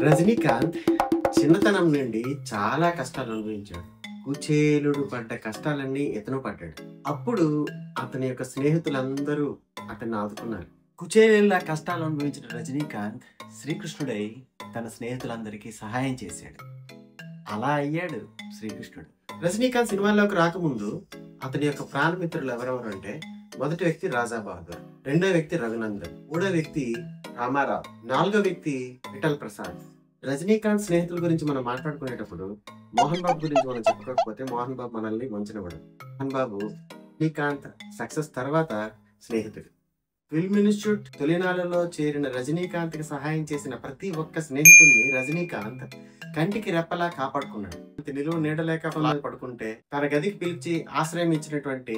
రజనీకాంత్ చిన్నతనం నుండి చాలా కష్టాలు అనుభవించాడు. కుచేలుడు పడ్డ కష్టాలన్నీ ఇతను పడ్డాడు. అప్పుడు అతని యొక్క స్నేహితులందరూ అతన్ని ఆదుకున్నారు. కుచేలులా కష్టాలు అనుభవించిన రజనీకాంత్ శ్రీకృష్ణుడై తన స్నేహితులందరికీ సహాయం చేశాడు. అలా అయ్యాడు శ్రీకృష్ణుడు. రజనీకాంత్ సినిమాల్లోకి రాకముందు అతని యొక్క ప్రాణమిత్రులు ఎవరెవరు అంటే, మొదటి వ్యక్తి రాజా బహదూర్, రెండో వ్యక్తి రఘునందన్, మూడో వ్యక్తి రామారావు, నాలుగో వ్యక్తి విఠల్ ప్రసాద్. రజనీకాంత్ స్నేహితుల గురించి మనం మాట్లాడుకునేటప్పుడు మోహన్ బాబు గురించి మనం చెప్పుకోకపోతే మోహన్ బాబు మనల్ని వంచనివ్వడు. మోహన్ బాబు రజనీకాంత్ సక్సెస్ తర్వాత స్నేహితుడు. ఫిల్మ్ ఇన్స్టిట్యూట్ తొలినాళ్ళలో చేరిన రజనీకాంత్ కి సహాయం చేసిన ప్రతి ఒక్క స్నేహితుడిని రజనీకాంత్ కంటికి రెప్పలా కాపాడుకున్నాడు. నిలువ నీడలేక పడుకుంటే తన గదికి పిలిచి ఆశ్రయం ఇచ్చినటువంటి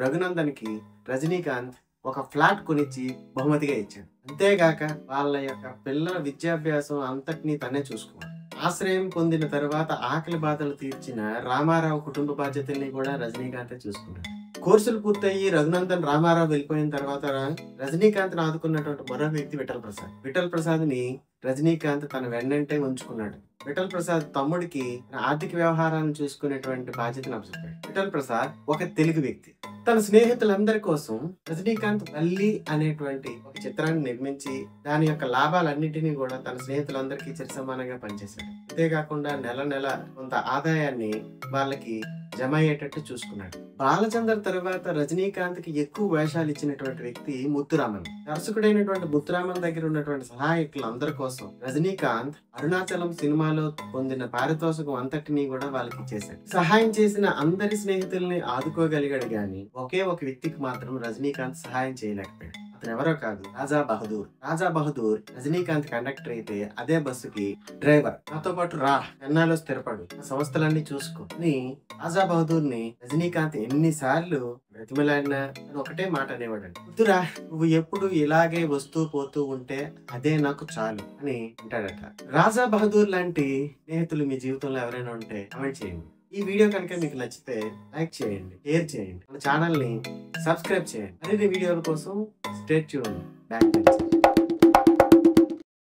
రఘునందన్ కి రజనీకాంత్ ఒక ఫ్లాట్ కొనిచ్చి బహుమతిగా ఇచ్చాడు. అంతేగాక వాళ్ళ యొక్క పిల్లల విద్యాభ్యాసం అంతటినీ తనే చూసుకున్నాడు. ఆశ్రయం పొందిన తర్వాత ఆకలి బాధలు తీర్చిన రామారావు కుటుంబ బాధ్యతల్ని కూడా రజనీకాంతే చూసుకున్నాడు. కోర్సులు పూర్తయి రఘునందన్ రామారావు వెళ్ళిపోయిన తర్వాత రజనీకాంత్ ఆదుకున్నటువంటి మరో వ్యక్తి విఠల్ ప్రసాద్. విఠల్ ప్రసాద్ ని రజనీకాంత్ తన వెన్నంటే ఉంచుకున్నాడు. విఠల్ ప్రసాద్ తమ్ముడికి ఆర్థిక వ్యవహారాలను చూసుకునేటువంటి బాధ్యతను అప్పచెప్పాడు. విఠల్ ప్రసాద్ ఒక తెలుగు వ్యక్తి. తన స్నేహితులందరి కోసం రజనీకాంత్ తల్లి అనేటువంటి ఒక చిత్రాన్ని నిర్మించి దాని యొక్క లాభాలన్నింటినీ కూడా తన స్నేహితులందరికీ సమానంగా పనిచేశాడు. అంతేకాకుండా నెల నెల కొంత ఆదాయాన్ని వాళ్ళకి జమ అయ్యేటట్టు చూసుకున్నాడు. బాలచందర్ తర్వాత రజనీకాంత్ కి ఎక్కువ వేషాలు ఇచ్చినటువంటి వ్యక్తి ముత్తురామన్. దర్శకుడైనటువంటి ముత్తురామన్ దగ్గర ఉన్నటువంటి సహాయకులు అందరి కోసం రజనీకాంత్ అరుణాచలం సినిమాలో పొందిన పారితోషికం అంతటినీ కూడా వాళ్ళకి చేశాడు. సహాయం చేసిన అందరి స్నేహితుల్ని ఆదుకోగలిగాడు గాని ఒకే ఒక వ్యక్తికి మాత్రం రజనీకాంత్ సహాయం చేయలేకపోయాడు. అతను ఎవరో కాదు, రాజా బహదూర్. రాజా బహదూర్ రజనీకాంత్ కండక్టర్ అయితే అదే బస్సుకి డ్రైవర్. నాతో పాటు రా, ఎన్నాలో స్థిరపడు, సంస్థలన్నీ చూసుకో అని రాజా బహదూర్ ని రజనీకాంత్ ఎన్నిసార్లు బ్రతిమలాడినా ఒకటే మాట అనేవాడు, వద్దురా, నువ్వు ఎప్పుడు ఇలాగే వస్తూ పోతూ ఉంటే అదే నాకు చాలు అని అంటాడట. రాజా బహదూర్ లాంటి స్నేహితులు మీ జీవితంలో ఎవరైనా ఉంటే కామెంట్ చేయండి. ఈ వీడియో కనుక మీకు నచ్చితే లైక్ చేయండి, షేర్ చేయండి, మన ఛానల్ ని సబ్స్క్రైబ్ చేయండి. మరిన్ని వీడియోల కోసం స్టే ట్యూన్డ్. బ్యాక్